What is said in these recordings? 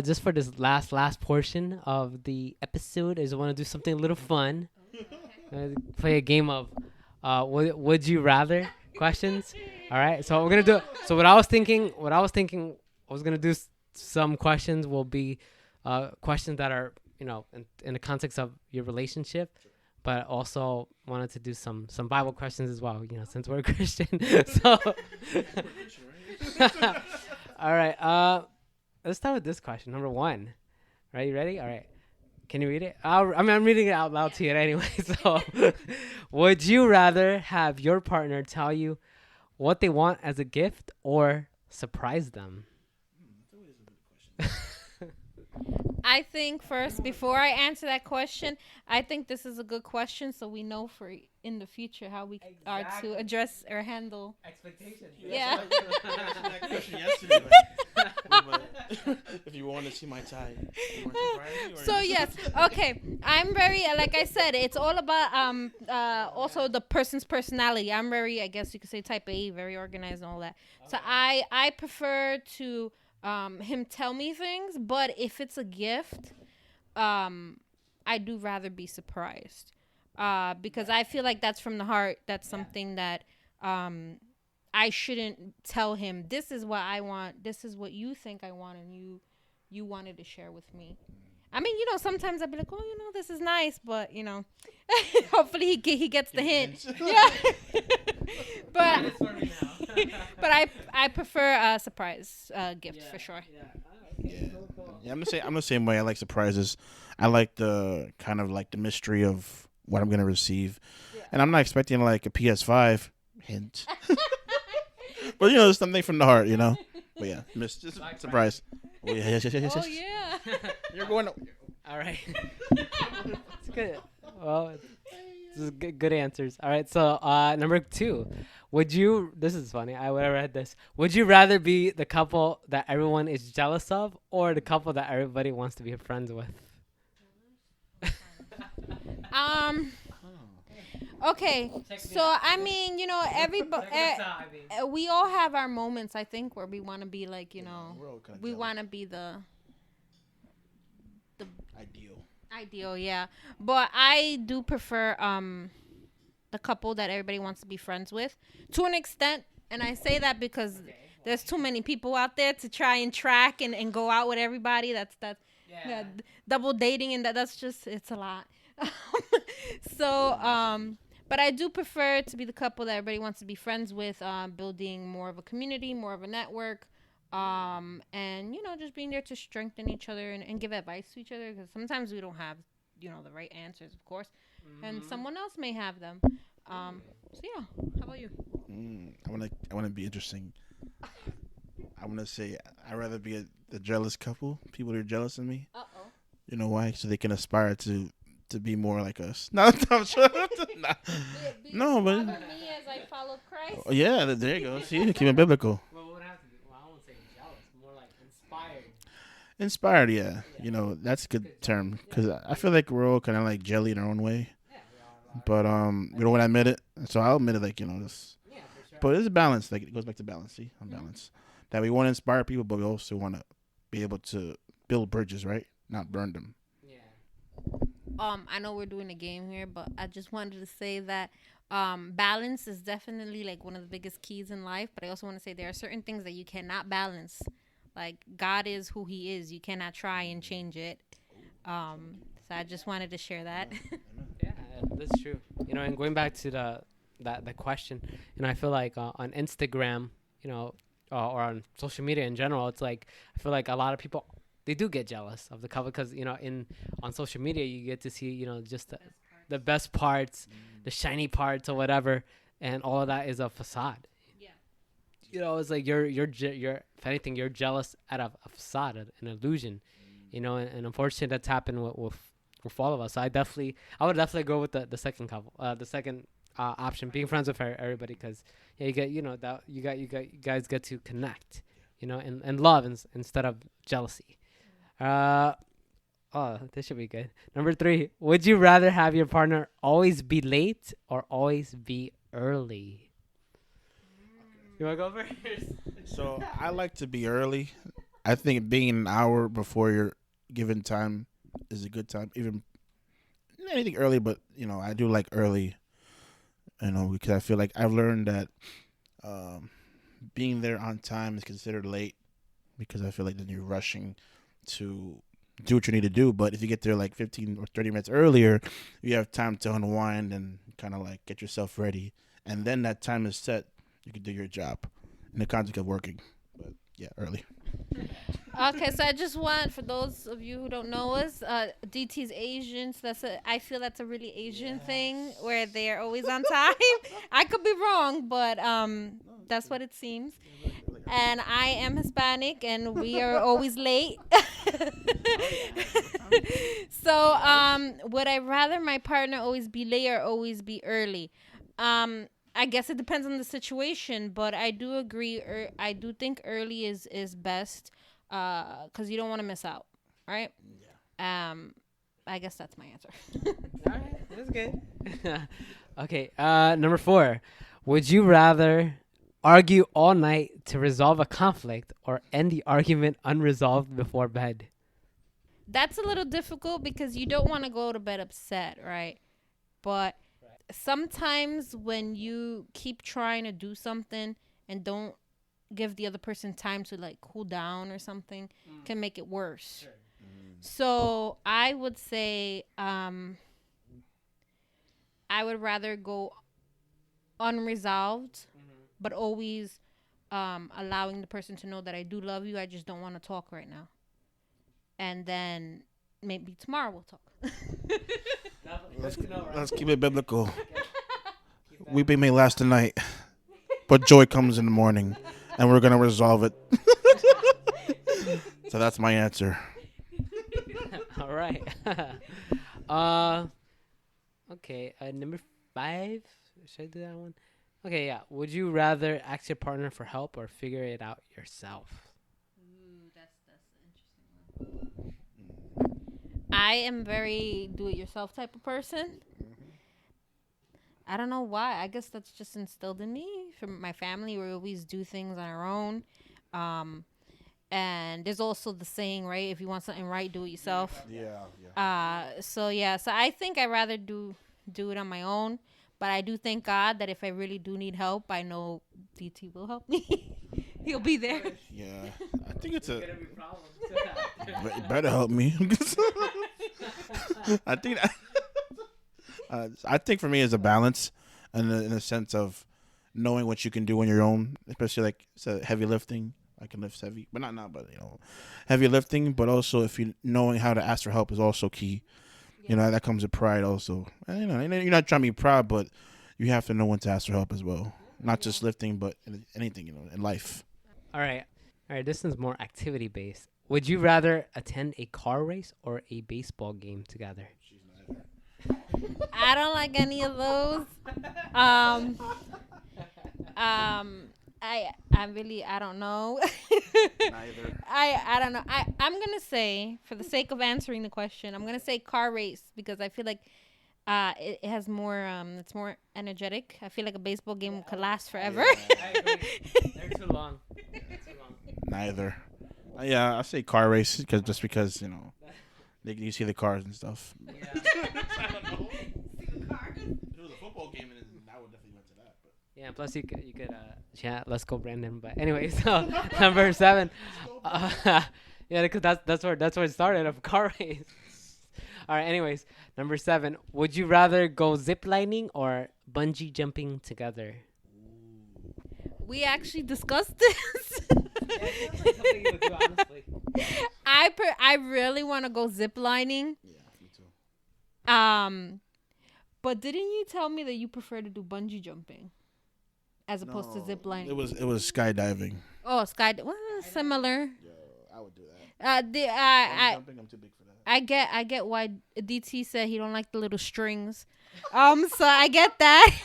just for this last portion of the episode, I just want to do something a little fun. Play a game of would you rather questions. All right. So we're gonna do. So what I was thinking, I was gonna do some questions will be questions that are in the context of your relationship, but also wanted to do some Bible questions as well. Since we're Christian. So all right. Let's start with this question. Number one. Right, you ready? All right. Can you read it? I'm reading it out loud to you anyway. So, would you rather have your partner tell you what they want as a gift or surprise them? I think first, before I answer that question, I think this is a good question, so we know for in the future how we are to address or handle. Expectations. Yeah. That question yesterday. If you want to see my tie, you want to surprise me, or So yes, okay. I'm very like I said, it's all about also the person's personality. I'm very, I guess you could say, type A, very organized and all that. So I prefer to him tell me things, but if it's a gift, I do rather be surprised. Because I feel like that's from the heart. That's something that I shouldn't tell him. This is what I want. This is what you think I want, and you wanted to share with me. I mean, sometimes I'd be like, oh, this is nice, but hopefully he gets the hint. Yeah. but but I prefer a surprise gift for sure. Yeah, I'm the same way. I like surprises. I like the kind of like the mystery of what I'm gonna receive, and I'm not expecting like a PS5 hint. But something from the heart, But yeah, just surprise. Oh yeah, yes. Oh yeah. You're going. All right. It's good. Well, this is good answers. All right. So, number two, this is funny. I would have read this. Would you rather be the couple that everyone is jealous of or the couple that everybody wants to be friends with? Okay. So I mean, everybody, we all have our moments. I think where we want to be like, we want to be the ideal, yeah. But I do prefer the couple that everybody wants to be friends with to an extent, and I say that because there's too many people out there to try and track and go out with everybody. That's double dating, and that's just, it's a lot. So but I do prefer to be the couple that everybody wants to be friends with, building more of a community, more of a network, and just being there to strengthen each other and give advice to each other, because sometimes we don't have the right answers, of course, and someone else may have them. So yeah, how about you? I wanna be interesting. I wanna say I'd rather be the jealous couple, people that are jealous of me. You know why? So they can aspire to be more like us. No, I'm sure. No, but me as I follow Christ. Yeah, there you go. See, keep it biblical. Well, what would have to be? Well, I won't say jealous, more like inspired. Inspired, yeah. That's a good term, because I feel like we're all kind of like jelly in our own way. But we don't want to admit it, so I'll admit it. Like this. Yeah, for sure. But it's a balance. Like it goes back to balance. See, on balance. That we want to inspire people, but we also want to be able to build bridges, right? Not burn them. I know we're doing a game here, but I just wanted to say that balance is definitely like one of the biggest keys in life. But I also want to say there are certain things that you cannot balance. Like God is who He is. You cannot try and change it. So I just wanted to share that. Yeah, that's true. And going back to the question, I feel like on Instagram, or on social media in general, it's like I feel like a lot of people, they do get jealous of the couple because on social media you get to see just the best parts, the shiny parts or whatever, and all of that is a facade. Yeah. It's like you're if anything you're jealous out of a facade, an illusion, and unfortunately that's happened with all of us. So I would definitely go with the second couple, the second option, being friends with everybody, because you get you guys get to connect, and love instead of jealousy. This should be good. Number 3, would you rather have your partner always be late or always be early? You want to go first? So I like to be early. I think being an hour before your given time is a good time. Even anything early, but I do like early. Because I feel like I've learned that being there on time is considered late because I feel like then you're rushing to do what you need to do. But if you get there like 15 or 30 minutes earlier, you have time to unwind and kind of like get yourself ready. And then that time is set, you can do your job in the context of working. But yeah, early. Okay, so I just want, for those of you who don't know us, DT's Asian. So I feel that's a really Asian thing where they're always on time. I could be wrong, but that's what it seems. And I am Hispanic, and we are always late. So would I rather my partner always be late or always be early? I guess it depends on the situation, but I do agree. I do think early is best, because you don't want to miss out, right? Yeah. I guess that's my answer. All right, that's good. Okay, number 4. Would you rather argue all night to resolve a conflict or end the argument unresolved before bed? That's a little difficult because you don't want to go to bed upset, right? But sometimes when you keep trying to do something and don't give the other person time to like cool down or something, can make it worse. Sure. So I would say I would rather go unresolved, but always allowing the person to know that I do love you. I just don't want to talk right now. And then maybe tomorrow we'll talk. Let's keep it biblical. Weeping may last the night, but joy comes in the morning, and we're gonna resolve it. So that's my answer. All right. Okay. Number 5. Should I do that one? Okay. Yeah. Would you rather ask your partner for help or figure it out yourself? That's an interesting one. I am very do-it-yourself type of person. I don't know why. I guess that's just instilled in me from my family. We always do things on our own. And there's also the saying, right? If you want something right, do it yourself. Yeah. So I think I'd rather do it on my own. But I do thank God that if I really do need help, I know DT will help me. He'll be there. Yeah. I think it's it better help me. I think I think for me it's a balance, and in a sense of knowing what you can do on your own, especially like heavy lifting. I can lift heavy, but not but heavy lifting. But also, if you knowing how to ask for help is also key. Yeah. That comes with pride also. And, you're not trying to be proud, but you have to know when to ask for help as well. Not just lifting, but anything in life. All right. This one's more activity based. Would you rather attend a car race or a baseball game together? I don't like any of those. I don't know. Neither. I don't know. I'm gonna say, for the sake of answering the question, I'm gonna say car race because I feel like it has more it's more energetic. I feel like a baseball game could last forever. Yeah, I agree. They're too long. Neither. I say car race because you see the cars and stuff. Yeah. I don't know. If it was a football game, and I would definitely went to that. But. Yeah, plus you could let's go Brandon. But anyway, so number 7. Yeah, because that's where it started, a car race. All right, anyways, number 7. Would you rather go zip lining or bungee jumping together? We actually discussed this. I really want to go zip lining. Yeah, me too. But didn't you tell me that you prefer to do bungee jumping as opposed to zip lining? It was skydiving. Oh, similar. Yeah, I would do that. Jumping, I'm too big for that. I get why DT said he don't like the little strings. So I get that.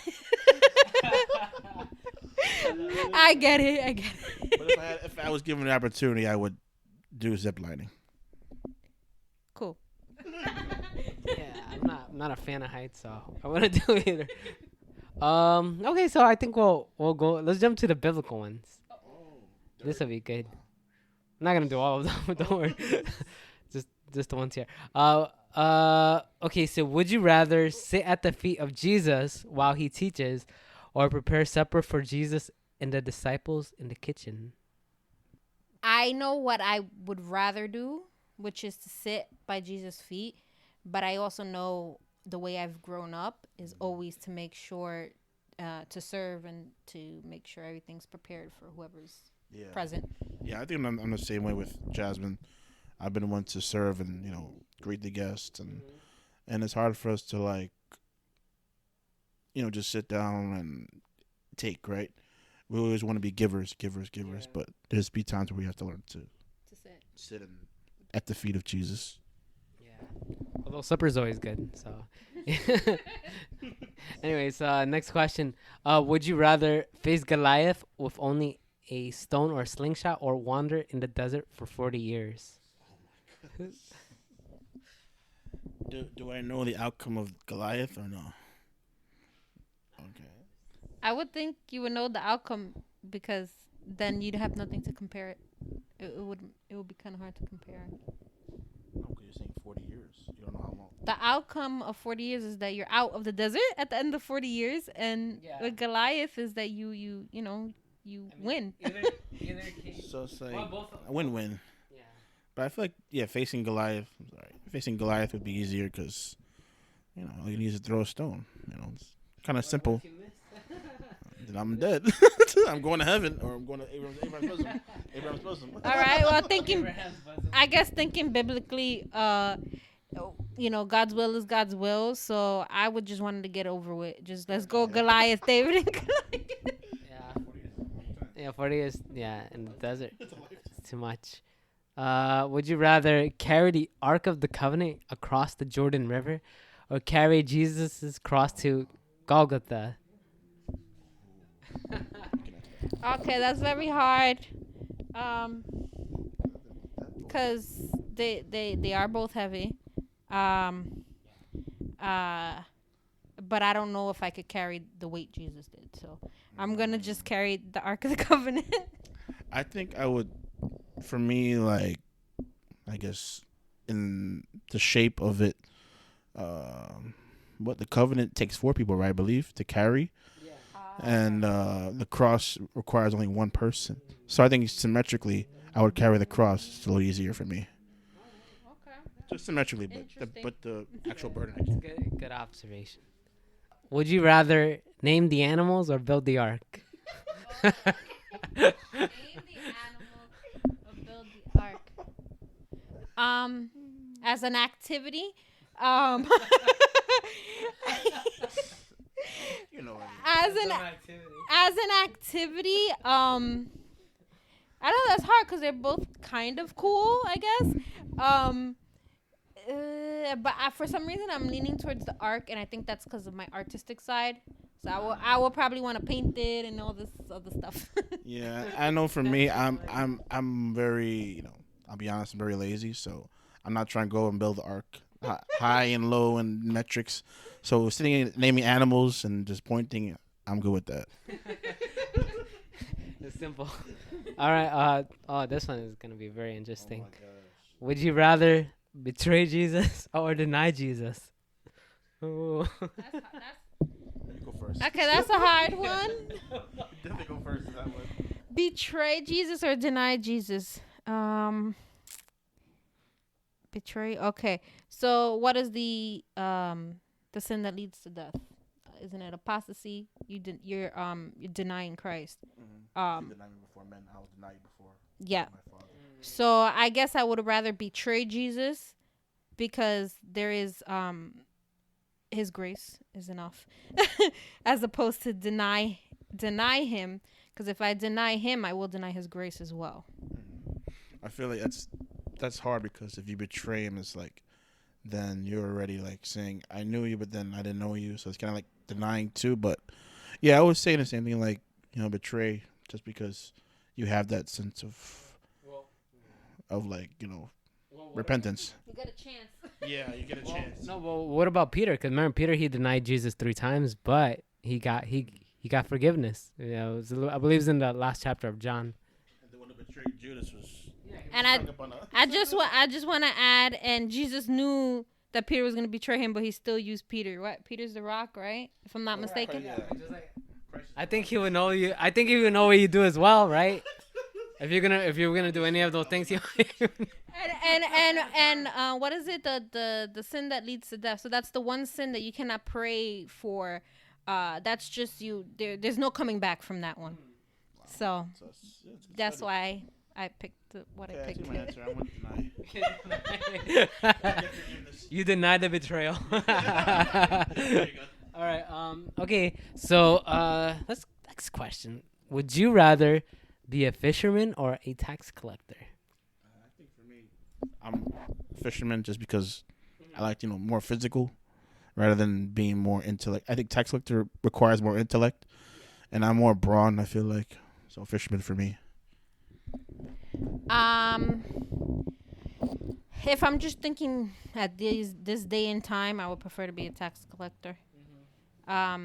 I get it. But if I was given the opportunity, I would do zip lining. Cool. Yeah, I'm not a fan of heights, so I wouldn't do either. Okay, so I think we'll go. Let's jump to the biblical ones. This will be good. I'm not gonna do all of them. Don't worry. just the ones here. Okay. So, would you rather sit at the feet of Jesus while he teaches, or prepare supper for Jesus and the disciples in the kitchen? I know what I would rather do, which is to sit by Jesus' feet. But I also know the way I've grown up is always to make sure to serve and to make sure everything's prepared for whoever's present. Yeah, I think I'm the same way with Jasmine. I've been one to serve and greet the guests, and it's hard for us to like just sit down and take, right? We always want to be givers, but there's be times where we have to learn to sit at the feet of Jesus. Yeah. Although supper's always good. So, anyways, next question. Would you rather face Goliath with only a stone or a slingshot, or wander in the desert for 40 years? Do I know the outcome of Goliath or no? Okay. I would think you would know the outcome because then you'd have nothing to compare it. It would be kind of hard to compare. No, because you're saying 40 years. You don't know how long. The outcome of 40 years is that you're out of the desert at the end of 40 years, and with Goliath is that you win. Either case. So it's like both a win-win. Yeah. But I feel like facing Goliath would be easier because all you need is to throw a stone. It's kind of simple. Then I'm dead. I'm going to heaven, or I'm going to Abraham's bosom. All right. Well, thinking biblically, God's will is God's will. So I would just wanted to get over with. Just let's go Goliath, David and Goliath. Yeah, 40 years. Yeah, in the desert. It's too much. Would you rather carry the Ark of the Covenant across the Jordan River, or carry Jesus' cross to Golgotha? Okay, that's very hard. Because they are both heavy. But I don't know if I could carry the weight Jesus did. So I'm gonna just carry the Ark of the Covenant. I think I would. For me, like, I guess in the shape of it, what the covenant takes 4 people, right? I believe to carry. And the cross requires only one person. So I think symmetrically, I would carry the cross. It's a little easier for me. Okay. Just symmetrically, but the actual burden. I can't. Good observation. Would you rather name the animals or build the ark? Name the animal or build the ark. As an activity, as an activity, I know that's hard because they're both kind of cool, I guess. But for some reason, I'm leaning towards the ark, and I think that's because of my artistic side. So I will probably want to paint it and all this other stuff. Yeah, I know. For me, I'm very, I'll be honest, I'm very lazy. So I'm not trying to go and build the ark high and low and metrics. So sitting and naming animals and just pointing, I'm good with that. It's simple. All right. This one is gonna be very interesting. Would you rather betray Jesus or deny Jesus? Ooh. Go first. Okay, that's a hard one. Definitely go first in that one. Betray Jesus or deny Jesus? Betray. Okay. So what is the sin that leads to death? Isn't it apostasy? You're denying Christ. You denied me before men. I will deny you before. Yeah. My father. So I guess I would rather betray Jesus because there is his grace is enough as opposed to deny him, because if I deny him, I will deny his grace as well. I feel like that's hard, because if you betray him, it's like then you're already like saying I knew you, but then I didn't know you, so it's kind of like denying too. But yeah, I was saying the same thing, like betray just because you have that sense of like repentance. You get a chance. Yeah, you get a chance. No, well, what about Peter? Because remember, Peter, he denied Jesus 3 times, but he got forgiveness. I believe it's in the last chapter of John. And the one who betrayed Judas was. Yeah, he And I just want to add, and Jesus knew that Peter was going to betray him, but he still used Peter. What? Peter's the rock, right? If I'm not mistaken. I think he would know you. I think he would know what you do as well, right? If you're gonna do any of those things, And what is it? The sin that leads to death. So that's the one sin that you cannot pray for. That's just you. There's no coming back from that one. So that's why I picked what I picked. My answer. I want to deny. You denied the betrayal. All right. Okay. So, next question. Would you rather be a fisherman or a tax collector? I think for me, I'm a fisherman just because I like more physical rather than being more intellect. I think tax collector requires more intellect, and I'm more brawn. I feel like so fisherman for me. If I'm just thinking at this day and time, I would prefer to be a tax collector. I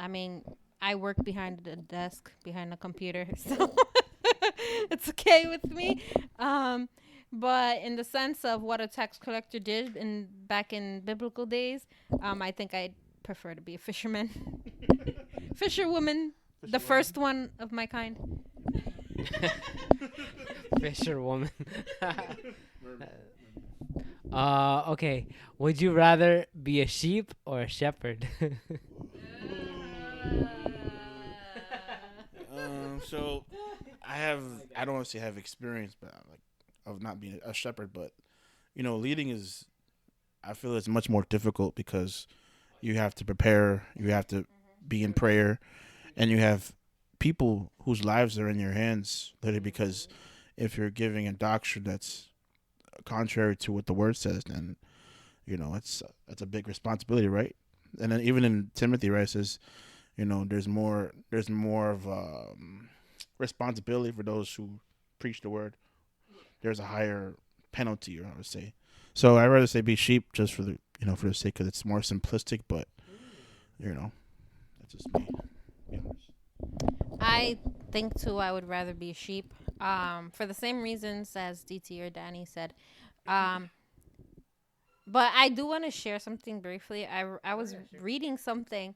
mean, I work behind the desk, behind the computer, so it's okay with me. But in the sense of what a tax collector did back in biblical days, I think I'd prefer to be a fisherman. Fisherwoman, the first one of my kind. Fisherwoman. Okay. Would you rather be a sheep or a shepherd? So I don't want to say have experience, but of not being a shepherd, but leading is, I feel it's much more difficult because you have to prepare, you have to be in prayer, and you have people whose lives are in your hands, literally, because if you're giving a doctrine that's contrary to what the word says, then that's a big responsibility, right? And then even in Timothy, right, it says, there's more of responsibility for those who preach the word. There's a higher penalty, I would say. So I'd rather say be sheep just for the for the sake, because it's more simplistic, but that's just me. I think too I would rather be a sheep, for the same reasons as DT or Danny said. But I do want to share something briefly. I was reading something,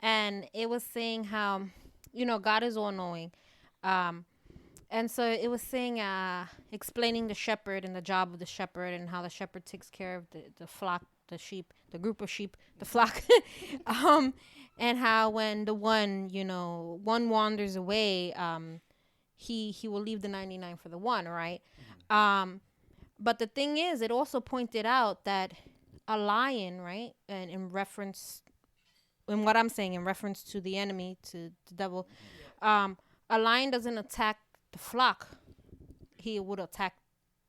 and it was saying how, God is all knowing. And so it was saying, explaining the shepherd and the job of the shepherd and how the shepherd takes care of the flock, the sheep, the group of sheep, the flock. And how when the one wanders away, he will leave the 99 for the one, right? But the thing is, it also pointed out that a lion, right, and in what I'm saying, in reference to the enemy, to the devil, a lion doesn't attack the flock. He would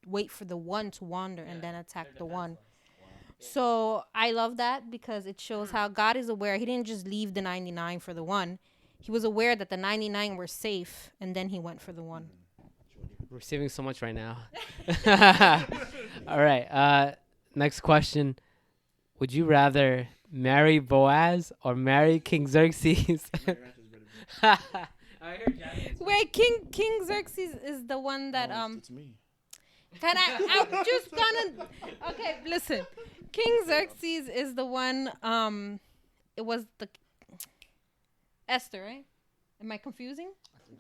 wait for the one to wander and then attack the one. So I love that because it shows how God is aware. He didn't just leave the 99 for the one. He was aware that the 99 were safe, and then he went for the one. We're receiving so much right now. All right. Next question. Would you rather marry Boaz or marry King Xerxes? Wait, King Xerxes is the one that It's me. I'm just gonna. Okay, listen. King Xerxes is the one. It was the Esther, right? Am I confusing?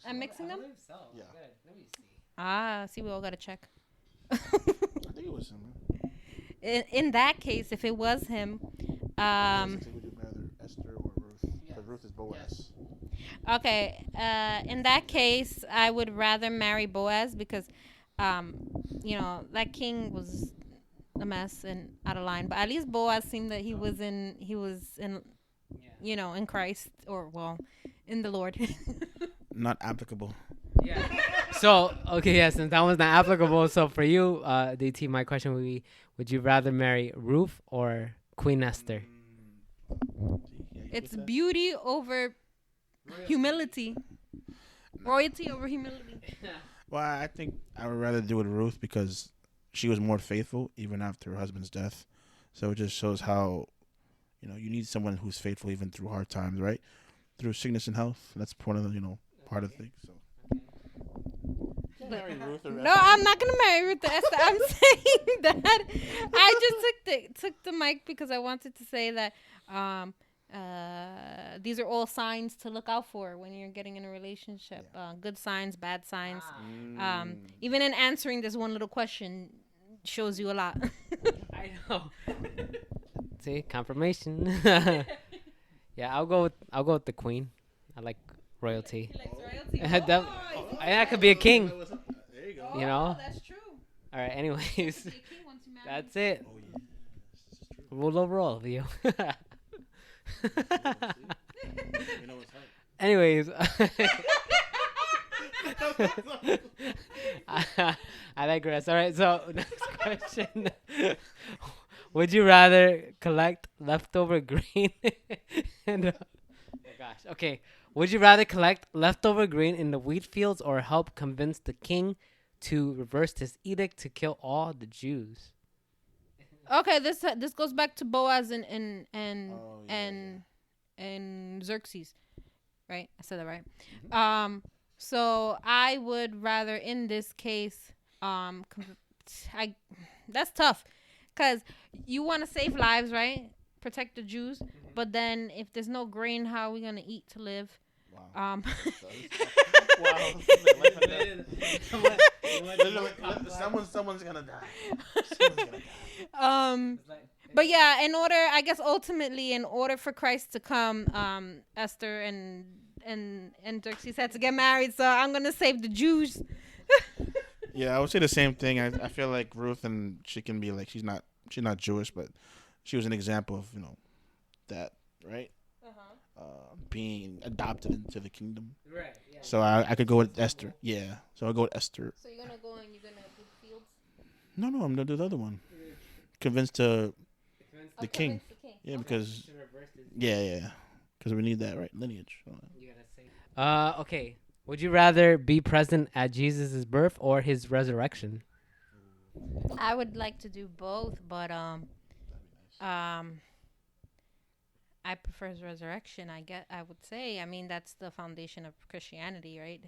I'm mixing them. So. Yeah. Let me see. See, we all gotta check. I think it was him. In that case, if it was him, Would you rather Esther or Ruth? Because Ruth is Boaz. okay. In that case, I would rather marry Boaz because, that king was a mess and out of line. But at least Boaz seemed that he was in, in Christ, or in the Lord. Not applicable. Yeah. So, okay, yeah, since that one's not applicable, so for you, DT, my question would be, would you rather marry Ruth or Queen Esther? It's beauty over humility. Royalty over humility. Well, I think I would rather do it with Ruth because she was more faithful even after her husband's death. So it just shows how, you need someone who's faithful even through hard times, right? Through sickness and health. That's one of the, part of the thing. So. No, I'm not gonna marry Ruth or Esther. I'm saying that I just took the mic because I wanted to say that these are all signs to look out for when you're getting in a relationship. Good signs, bad signs. Even in answering this one little question shows you a lot. I know. See, confirmation. Yeah, I'll go with the queen. I like royalty. I could be a king. There you go. You know. That's true. All right. Anyways, that's it. Oh yeah, this is true. Rule over all of you. You know what's hype? Anyways, I digress. All right, so next question: would you rather collect leftover grain and? Oh gosh. Okay. Would you rather collect leftover grain in the wheat fields or help convince the king to reverse his edict to kill all the Jews? Okay, this goes back to Boaz and Oh, yeah, and Xerxes, right? I said that right. So I would rather in this case, that's tough, cause you want to save lives, right? Protect the Jews, but then if there's no grain, how are we gonna eat to live? Wow. Wow. Someone's gonna die. Someone's gonna die. But yeah, I guess ultimately, in order for Christ to come, Esther and Xerxes had to get married. So I'm gonna save the Jews. Yeah, I would say the same thing. I feel like Ruth, and she can be like she's not Jewish, but she was an example of that, right? Being adopted into the kingdom. Right. Yeah. So I could go with Esther. Yeah. So I'll go with Esther. So you're gonna go and you're gonna do the fields. No, I'm gonna do the other one. Convince the king. Yeah, because because we need that right lineage. Okay. Would you rather be present at Jesus' birth or his resurrection? I would like to do both, but I prefer his resurrection. I would say. I mean, that's the foundation of Christianity, right?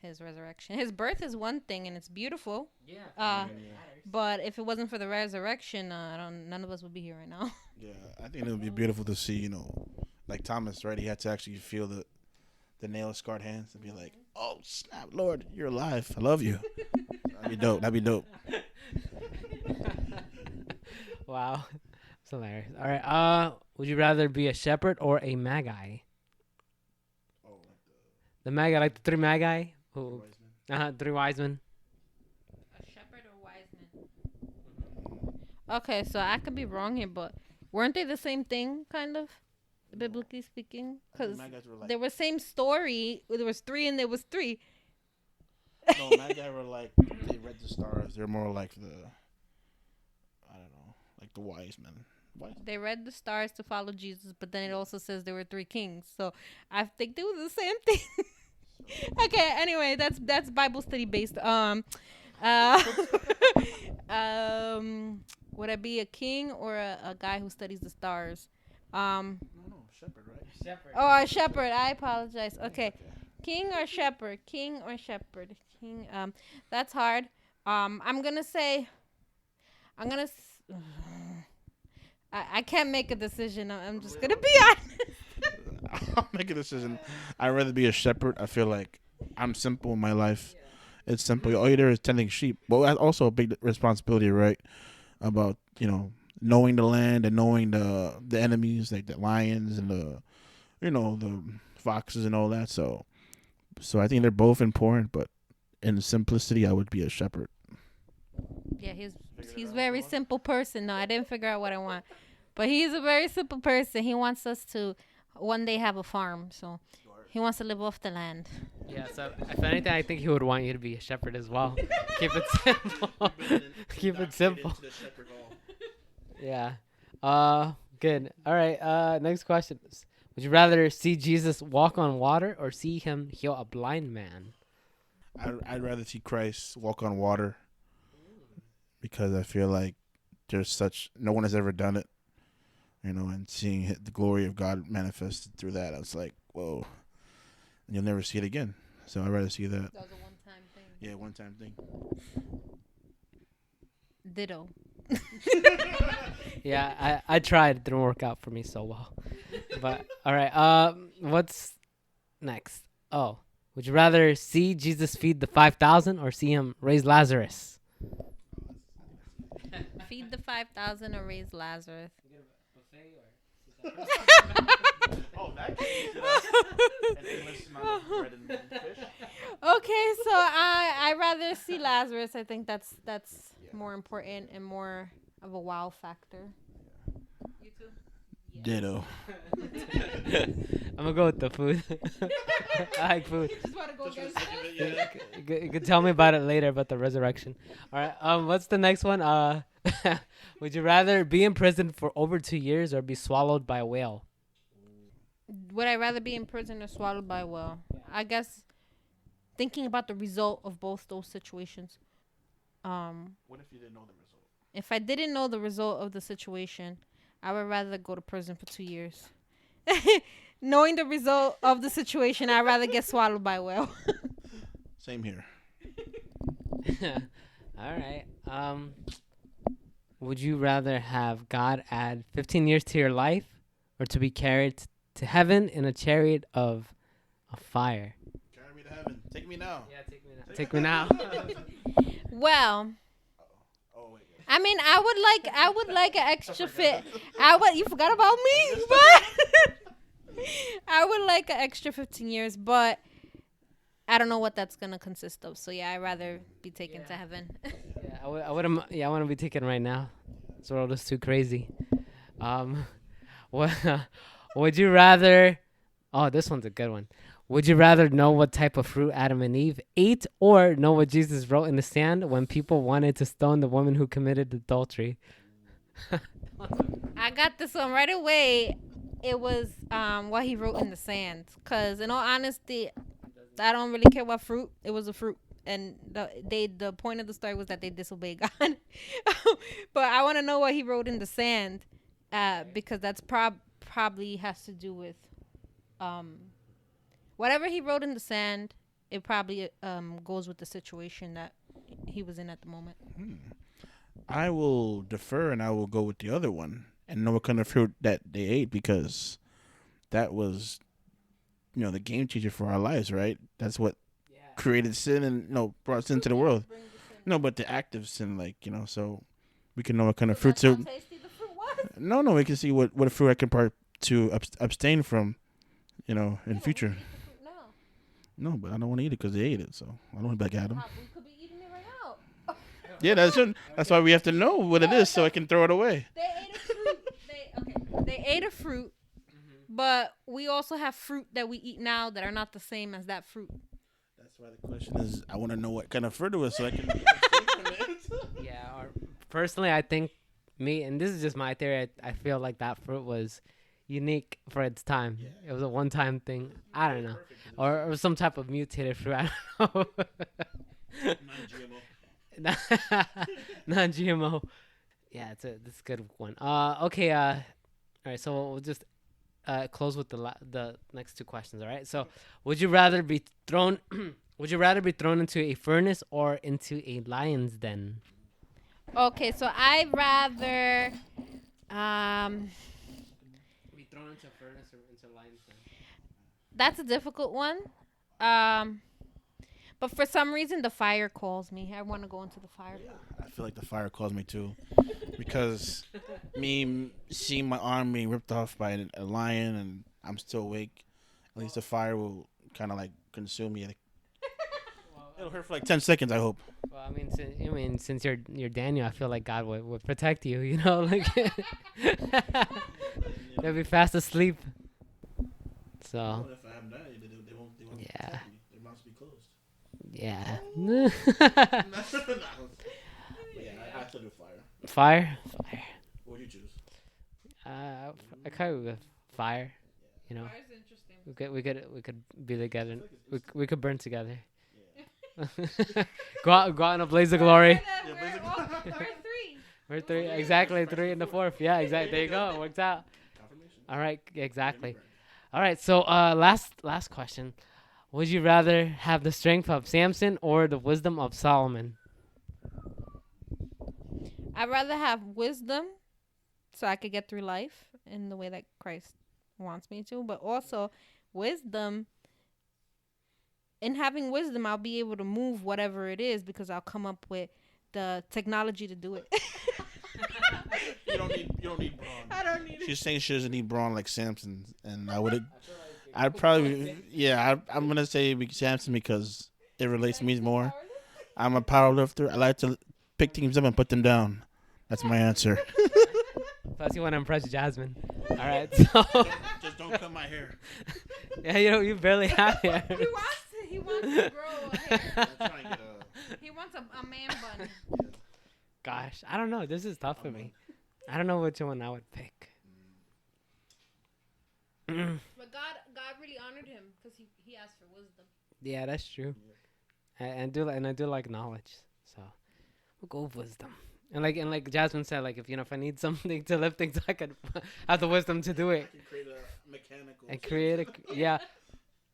His resurrection. His birth is one thing, and it's beautiful. Yeah. But if it wasn't for the resurrection, none of us would be here right now. Yeah, I think it would be beautiful to see, like Thomas, right? He had to actually feel the nail-scarred hands and be like, "Oh snap, Lord, you're alive. I love you." That'd be dope. Wow. That's hilarious. All right. Would you rather be a shepherd or a magi? Oh, The magi, like the three magi? Who? Three wise men. A shepherd or wise man? Okay, so I could be wrong here, but weren't they the same thing, kind of, biblically speaking? Because they were same story. There was three and there was three. No, magi were like they read the stars. They're more like like the wise men. They read the stars to follow Jesus, but then it also says there were three kings. So I think they were the same thing. Okay, anyway, that's Bible study based. Would I be a king or a guy who studies the stars? No, shepherd, right? Shepherd. Oh, a shepherd. I apologize. Okay. King or shepherd? King or shepherd? King. That's hard. I'm gonna say. I can't make a decision. I'm just gonna be honest. I'll make a decision. I'd rather be a shepherd. I feel like I'm simple in my life. It's simple. All you're there is tending sheep. But that's also a big responsibility, right? About knowing the land and knowing the enemies, like the lions and the the foxes and all that. So I think they're both important, but in simplicity, I would be a shepherd. Yeah, he's very simple person. No, I didn't figure out what I want, but he's a very simple person. He wants us to one day have a farm, so he wants to live off the land. Yeah, so if anything, I think he would want you to be a shepherd as well. Keep it simple. Keep it simple. Yeah. Good. All right. Next question. Would you rather see Jesus walk on water or see him heal a blind man? I'd rather see Christ walk on water because I feel like no one has ever done it, and seeing the glory of God manifested through that, I was like, whoa, and you'll never see it again. So I'd rather see that. That was a one-time thing. Yeah, one time thing. Ditto. Yeah, I tried. It didn't work out for me so well. But all right. What's next? Oh, would you rather see Jesus feed the 5,000 or see him raise Lazarus? Feed the 5,000 or raise Lazarus. Oh, that Okay, so I rather see Lazarus. I think that's more important and more of a wow factor. You too. Ditto. I'm gonna go with the food. I like food. Just want to go against You could tell me about it later about the resurrection. All right. What's the next one? Would you rather be in prison for over 2 years or be swallowed by a whale? Would I rather be in prison or swallowed by a whale? I guess thinking about the result of both those situations. What if you didn't know the result? If I didn't know the result of the situation, I would rather go to prison for 2 years. Knowing the result of the situation, I'd rather get swallowed by a whale. Same here. All right. Would you rather have God add 15 years to your life or to be carried to heaven in a chariot of fire? Carry me to heaven. Take me now. Yeah, take me now. Well, Oh wait. I mean, I would like an extra fit. You forgot about me, but I would like an extra 15 years, but I don't know what that's gonna consist of. So yeah, I'd rather be taken to heaven. Yeah, I want to be taken right now. This world is too crazy. What would you rather? Oh, this one's a good one. Would you rather know what type of fruit Adam and Eve ate, or know what Jesus wrote in the sand when people wanted to stone the woman who committed adultery? I got this one right away. It was what he wrote in the sand. Cause in all honesty, I don't really care what fruit. It was a fruit, and the point of the story was that they disobeyed God. But I want to know what he wrote in the sand, because that's probably has to do with whatever he wrote in the sand. It probably goes with the situation that he was in at the moment. I will defer and I will go with the other one and know what kind of fruit that they ate, because that was, the game changer for our lives, right? That's what created sin and brought sin to the world. No, but the active sin, so we can know what kind of fruit to. Tasty the fruit was. No, we can see what fruit I can abstain from, in future. No. No, but I don't want to eat it because they ate it, so I don't want to be like Adam. We could be eating it right now. Yeah, that's why we have to know what it is so I can throw it away. They ate a fruit. They ate a fruit, but we also have fruit that we eat now that are not the same as that fruit. That's why the question is, I want to know what kind of fruit it was so I can. Yeah. Or personally, I think and this is just my theory. I feel like that fruit was unique for its time. Yeah. It was a one-time thing. I don't know, or some type of mutated fruit. I don't know. Non-GMO. Yeah, it's a good one. Okay. All right. So we'll just close with the next two questions. All right. So, would you rather be thrown? Would you rather be thrown into a furnace or into a lion's den? Okay, so I'd rather Be thrown into a furnace or into a lion's den. that's a difficult one. But for some reason the fire calls me. I want to go into the fire. I feel like the fire calls me too, because me seeing my arm being ripped off by a lion and I'm still awake, at least the fire will kind of like consume me. It'll hurt for like 10 seconds, I hope. Well, I mean, since you're Daniel, I feel like God would protect you. Like they'll be fast asleep. So If I haven't died, they won't yeah. protect me. Their mouths will be closed. Yeah. Yeah, I have to do fire. Fire. What would you choose? I kind of with fire. Fire's interesting. We could be together. We could burn together. go out in a blaze of glory. We're three. We're three, exactly 3 and the 4th. Yeah, exactly. There you go. It worked out. All right, exactly. All right. So last question. Would you rather have the strength of Samson or the wisdom of Solomon? I'd rather have wisdom so I could get through life in the way that Christ wants me to, but also wisdom. In having wisdom, I'll be able to move whatever it is because I'll come up with the technology to do it. You don't need brawn. I don't need She's saying she doesn't need brawn like Samson, and I'd probably, I'm gonna say Samson because it relates to me more. I'm a power lifter. I like to pick teams up and put them down. That's my answer. Plus, you want to impress Jasmine. All right. So, Just don't cut my hair. yeah, you barely have hair. He wants to grow a hair. He wants a man bun. Gosh, I don't know. This is tough for me. I don't know which one I would pick. But God really honored him because he asked for wisdom. Yeah, that's true. I do like knowledge, so we'll go with wisdom. And like Jasmine said, like if I need something to lift things, I could have the wisdom to do it. I can create a mechanical. And create a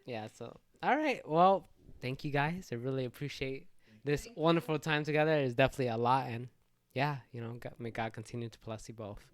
yeah. So all right, well, thank you guys. I really appreciate this wonderful time together. It's definitely a lot, and yeah, may God continue to bless you both.